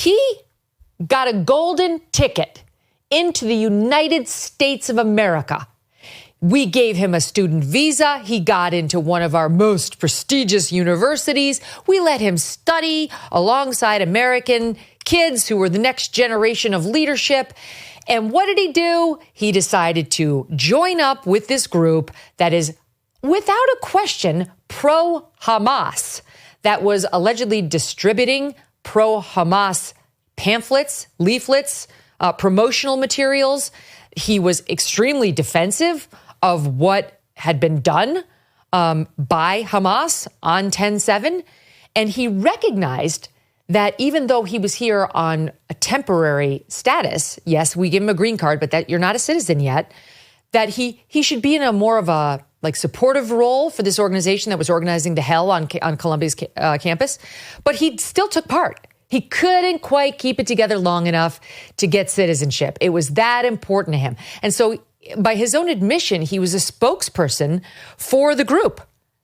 He got a golden ticket into the United States of America. We gave him a student visa. He got into one of our most prestigious universities. We let him study alongside American kids who were the next generation of leadership. And what did he do? He decided to join up with this group that is, without a question, pro-Hamas, that was allegedly distributing pro-Hamas pamphlets, leaflets, promotional materials. He was extremely defensive of what had been done by Hamas on 10/7. And he recognized that even though he was here on a temporary status, yes, we give him a green card, but that you're not a citizen yet, that he should be in a more of a supportive role for this organization that was organizing the hell on Columbia's campus. But he still took part. He couldn't quite keep it together long enough to get citizenship. It was that important to him. And so by his own admission, he was a spokesperson for the group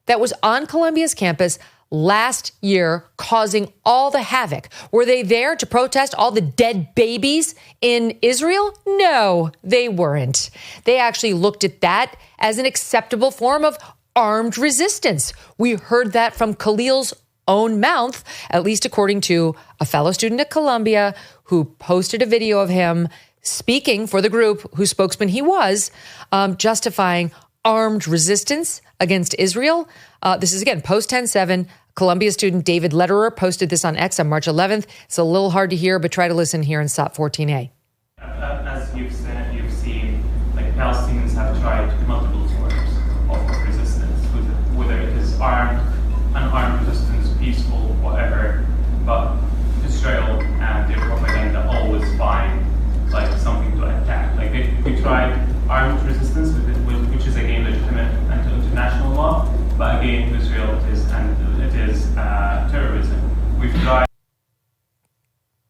that was on Columbia's campus last year, causing all the havoc. Were they there to protest all the dead babies in Israel? No, they weren't. They actually looked at that as an acceptable form of armed resistance. We heard that from Khalil's own mouth, at least according to a fellow student at Columbia who posted a video of him speaking for the group whose spokesman he was, justifying armed resistance against Israel. This is, again, post 10/7. Columbia student David Lederer posted this on X on March 11th. It's a little hard to hear, but try to listen here in SOT 14A. As you've seen, Palestinians have tried multiple forms of resistance, whether it is armed, unarmed resistance, peaceful, whatever. But Israel and their propaganda always find something to attack. We tried armed resistance, which is again legitimate under international law, but again Israel it is terrorism. We've tried.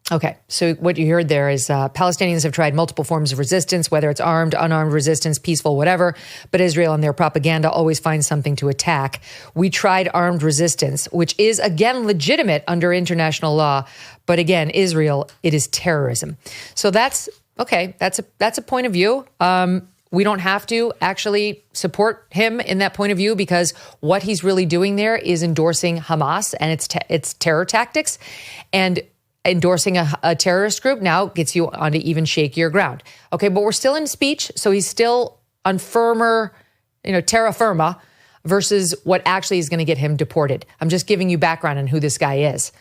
Okay, so what you heard there is Palestinians have tried multiple forms of resistance, whether it's armed, unarmed resistance, peaceful, whatever, but Israel and their propaganda always find something to attack. We tried armed resistance, which is, again, legitimate under international law, but again, Israel, it is terrorism. So that's, okay, that's a point of view. We don't have to actually support him in that point of view because what he's really doing there is endorsing Hamas and its terror tactics, and endorsing a terrorist group now gets you onto even shakier ground. Okay, but we're still in speech, so he's still on firmer, terra firma versus what actually is going to get him deported. I'm just giving you background on who this guy is.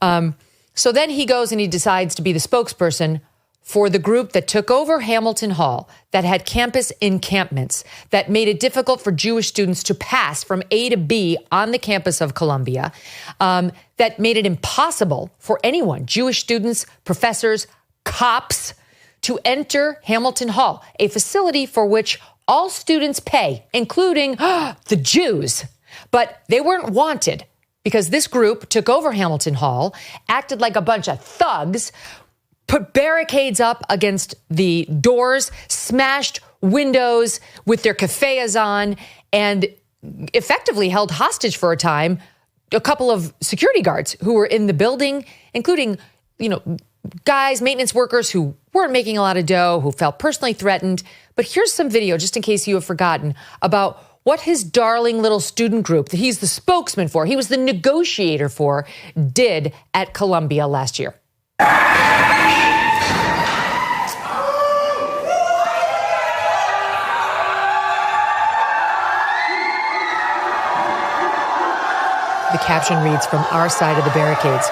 So then he goes and he decides to be the spokesperson for the group that took over Hamilton Hall, that had campus encampments, that made it difficult for Jewish students to pass from A to B on the campus of Columbia, that made it impossible for anyone, Jewish students, professors, cops, to enter Hamilton Hall, a facility for which all students pay, including the Jews. But they weren't wanted because this group took over Hamilton Hall, acted like a bunch of thugs, put barricades up against the doors, smashed windows with their keffiyehs on, and effectively held hostage for a time a couple of security guards who were in the building, including, guys, maintenance workers who weren't making a lot of dough, who felt personally threatened. But here's some video, just in case you have forgotten, about what his darling little student group that he's the spokesman for, he was the negotiator for, did at Columbia last year. The caption reads, "From our side of the barricades."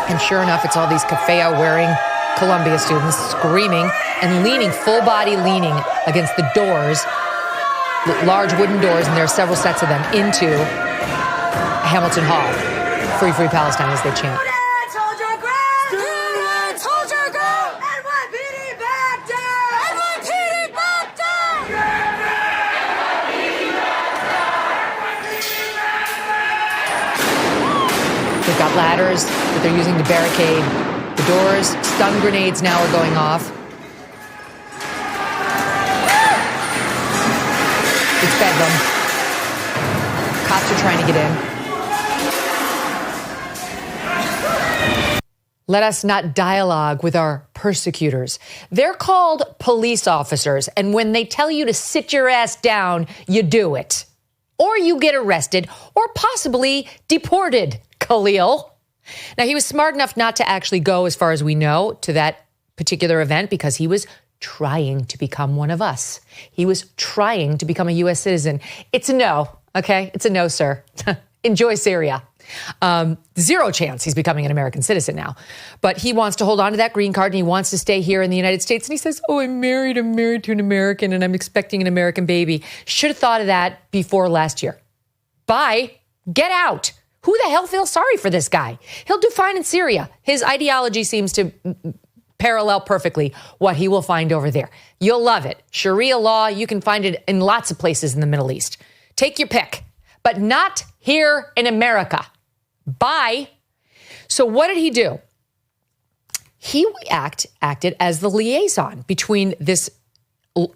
And sure enough, it's all these keffiyeh-wearing Columbia students screaming and leaning, full body leaning against the doors, large wooden doors, and there are several sets of them, into Hamilton Hall. Free, free Palestine, as they chant. They've got ladders that they're using to barricade the doors. Stun grenades now are going off. It's bedlam. Cops are trying to get in. Let us not dialogue with our persecutors. They're called police officers, and when they tell you to sit your ass down, you do it. Or you get arrested, or possibly deported, Khalil. Now, he was smart enough not to actually go, as far as we know, to that particular event because he was trying to become one of us. He was trying to become a U.S. citizen. It's a no, okay? It's a no, sir. Enjoy Syria. Zero chance he's becoming an American citizen now. But he wants to hold on to that green card and he wants to stay here in the United States. And he says, oh, I'm married to an American and I'm expecting an American baby. Should have thought of that before last year. Bye. Get out. Who the hell feels sorry for this guy? He'll do fine in Syria. His ideology seems to parallel perfectly what he will find over there. You'll love it. Sharia law, you can find it in lots of places in the Middle East. Take your pick, but not here in America. Bye. So what did he do? He acted as the liaison between this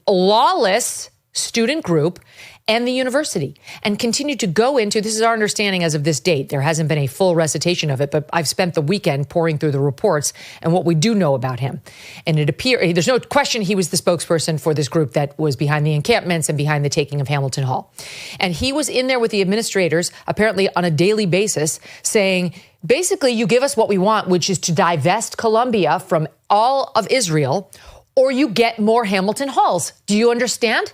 lawless student group and the university and continued to go into, this is our understanding as of this date. There hasn't been a full recitation of it, but I've spent the weekend pouring through the reports and what we do know about him. And it appears, there's no question he was the spokesperson for this group that was behind the encampments and behind the taking of Hamilton Hall. And he was in there with the administrators, apparently on a daily basis, saying, basically, you give us what we want, which is to divest Colombia from all of Israel, or you get more Hamilton Halls. Do you understand?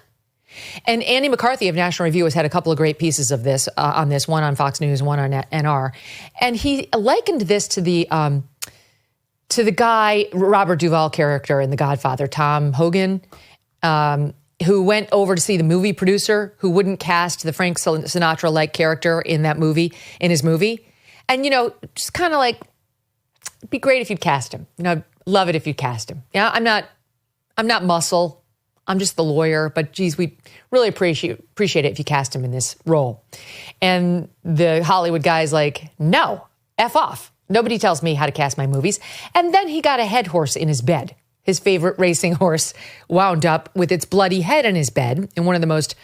And Andy McCarthy of National Review has had a couple of great pieces of this on this, one on Fox News, one on NR. And he likened this to the guy, Robert Duvall character in The Godfather, Tom Hogan, who went over to see the movie producer who wouldn't cast the Frank Sinatra-like character in that movie, in his movie. And, just kind of like, it'd be great if you'd cast him. Love it if you'd cast him. Yeah, I'm not muscle. I'm just the lawyer, but geez, we really appreciate it if you cast him in this role. And the Hollywood guy's like, no, F off. Nobody tells me how to cast my movies. And then he got a head horse in his bed. His favorite racing horse wound up with its bloody head in his bed in one of the most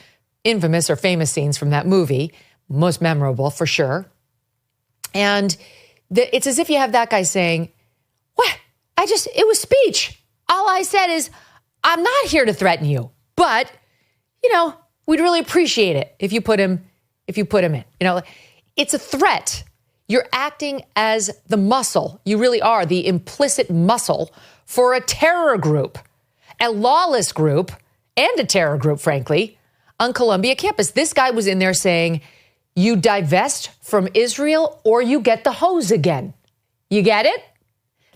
infamous or famous scenes from that movie, most memorable for sure. And it's as if you have that guy saying, what? It was speech. All I said is, I'm not here to threaten you, but, we'd really appreciate it if you put him in. It's a threat. You're acting as the muscle. You really are the implicit muscle for a terror group, a lawless group, and a terror group, frankly, on Columbia campus. This guy was in there saying, you divest from Israel or you get the hose again. You get it?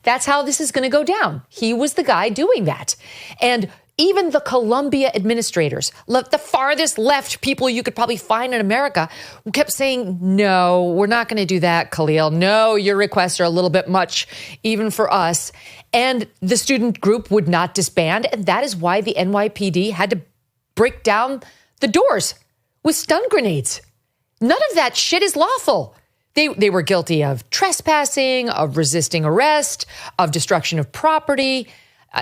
That's how this is going to go down. He was the guy doing that. And even the Columbia administrators, the farthest left people you could probably find in America, kept saying, no, we're not going to do that, Khalil. No, your requests are a little bit much, even for us. And the student group would not disband. And that is why the NYPD had to break down the doors with stun grenades. None of that shit is lawful. They were guilty of trespassing, of resisting arrest, of destruction of property.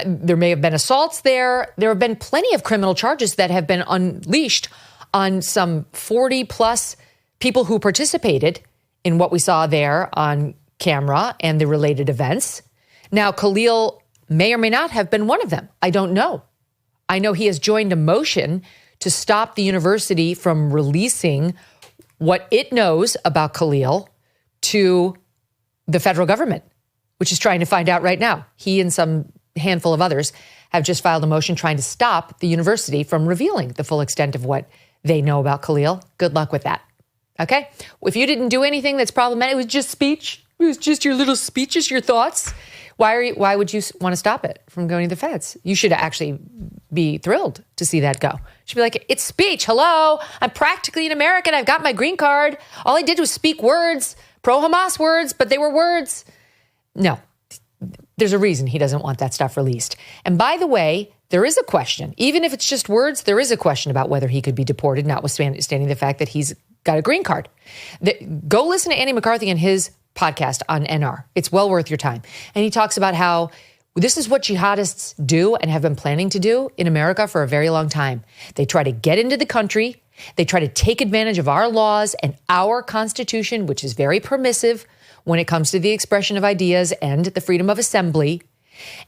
There may have been assaults there. There have been plenty of criminal charges that have been unleashed on some 40 plus people who participated in what we saw there on camera and the related events. Now, Khalil may or may not have been one of them. I don't know. I know he has joined a motion to stop the university from releasing what it knows about Khalil to the federal government, which is trying to find out right now. He and some handful of others have just filed a motion trying to stop the university from revealing the full extent of what they know about Khalil. Good luck with that. Okay? If you didn't do anything that's problematic, it was just speech. It was just your little speeches, your thoughts. Why would you want to stop it from going to the feds? You should actually be thrilled to see that go. You should be like, it's speech. Hello, I'm practically an American. I've got my green card. All I did was speak words, pro-Hamas words, but they were words. No, there's a reason he doesn't want that stuff released. And by the way, there is a question. Even if it's just words, there is a question about whether he could be deported, notwithstanding the fact that he's got a green card. Go listen to Andy McCarthy and his podcast on NR. It's well worth your time. And he talks about how this is what jihadists do and have been planning to do in America for a very long time. They try to get into the country. They try to take advantage of our laws and our Constitution, which is very permissive when it comes to the expression of ideas and the freedom of assembly.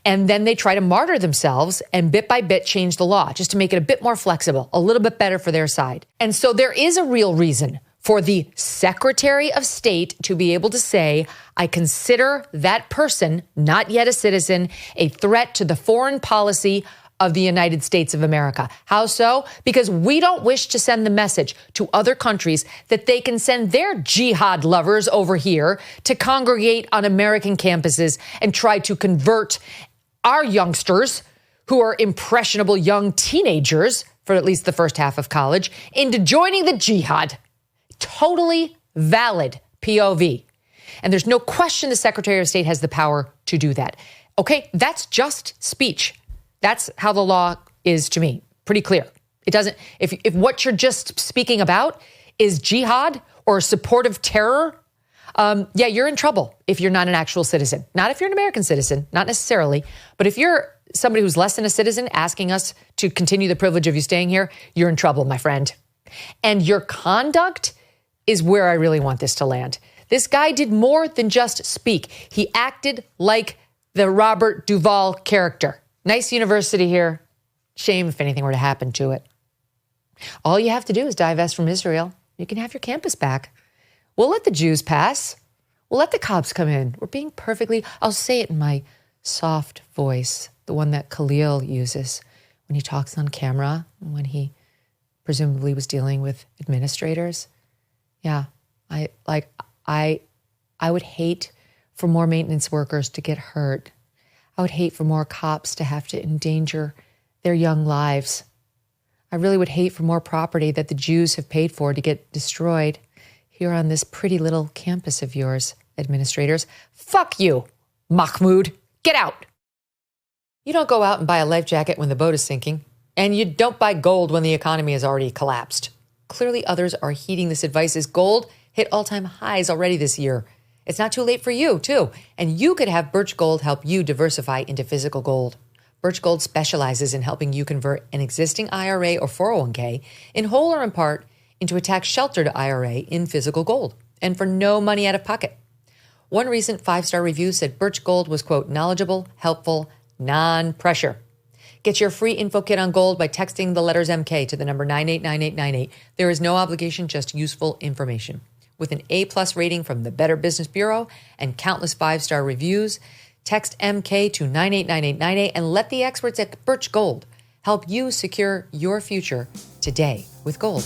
And then they try to martyr themselves and bit by bit change the law just to make it a bit more flexible, a little bit better for their side. And so there is a real reason for the Secretary of State to be able to say, I consider that person, not yet a citizen, a threat to the foreign policy of the United States of America. How so? Because we don't wish to send the message to other countries that they can send their jihad lovers over here to congregate on American campuses and try to convert our youngsters, who are impressionable young teenagers for at least the first half of college, into joining the jihad. Totally valid POV. And there's no question the Secretary of State has the power to do that. Okay, that's just speech. That's how the law is to me. Pretty clear. It doesn't, if what you're just speaking about is jihad or support of terror, yeah, you're in trouble if you're not an actual citizen. Not if you're an American citizen, not necessarily. But if you're somebody who's less than a citizen asking us to continue the privilege of you staying here, you're in trouble, my friend. And your conduct is where I really want this to land. This guy did more than just speak. He acted like the Robert Duvall character. Nice university here. Shame if anything were to happen to it. All you have to do is divest from Israel. You can have your campus back. We'll let the Jews pass. We'll let the cops come in. We're being perfectly, I'll say it in my soft voice, the one that Khalil uses when he talks on camera, when he presumably was dealing with administrators. Yeah, I would hate for more maintenance workers to get hurt. I would hate for more cops to have to endanger their young lives. I really would hate for more property that the Jews have paid for to get destroyed here on this pretty little campus of yours, administrators. Fuck you, Mahmoud. Get out. You don't go out and buy a life jacket when the boat is sinking, and you don't buy gold when the economy has already collapsed. Clearly others are heeding this advice as gold hit all-time highs already this year. It's not too late for you, too. And you could have Birch Gold help you diversify into physical gold. Birch Gold specializes in helping you convert an existing IRA or 401k in whole or in part into a tax-sheltered IRA in physical gold, and for no money out of pocket. One recent 5-star review said Birch Gold was, quote, knowledgeable, helpful, non-pressure. Get your free info kit on gold by texting the letters MK to the number 989898. There is no obligation, just useful information. With an A+ rating from the Better Business Bureau and countless 5-star reviews, text MK to 989898 and let the experts at Birch Gold help you secure your future today with gold.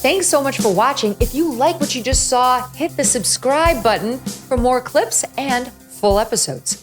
Thanks so much for watching. If you like what you just saw, hit the subscribe button for more clips and full episodes.